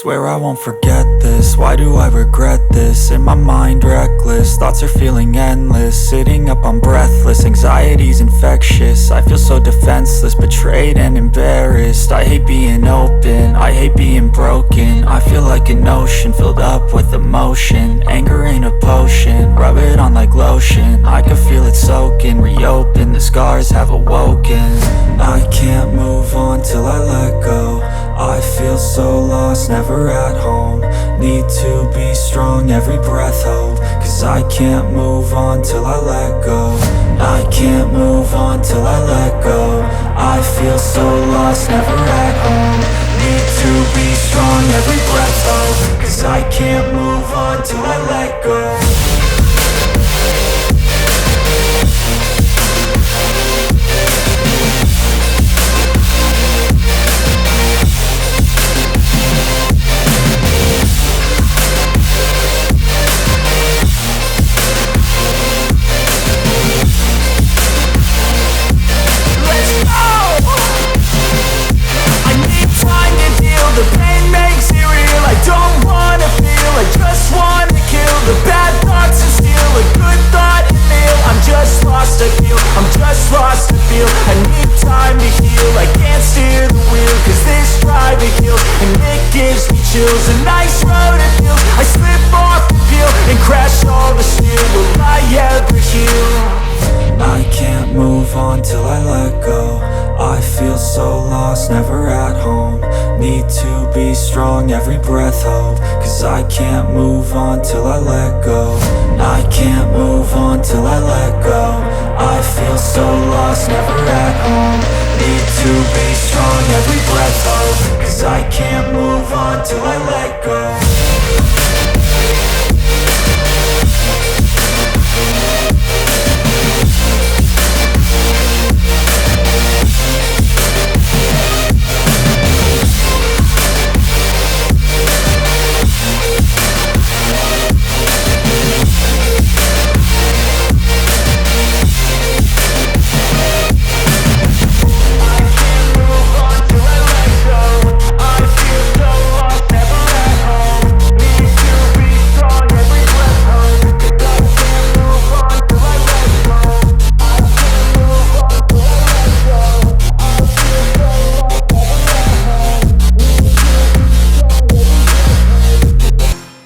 Swear I won't forget this, why do I regret this? In my mind reckless, thoughts are feeling endless. Sitting up I'm breathless, anxiety's infectious. I feel so defenseless, betrayed and embarrassed. I hate being open, I hate being broken. I feel like an ocean filled up with emotion. Anger ain't a potion, rub it on like lotion. I can feel it soaking, reopen, the scars have awoken. I can't move on till I let go. I feel so lost, never at home. Need to be strong, every breath hope. Cause I can't move on till I let go. I can't move on till I let go. I feel so lost, never at home. Need to be strong, every breath hope. Cause I can't move on till I let go. I'm just lost to feel. I need time to heal. I can't steer the wheel, cause this driving kills. And it gives me chills. A nice road it feels. I slip off the peel and crash all the steel. Will I ever heal? I can't move on till I let go. I feel so lost, never at home. Need to be strong, every breath hope. Cause I can't move on till I let go. I can't move on till I let go. I feel so lost, never at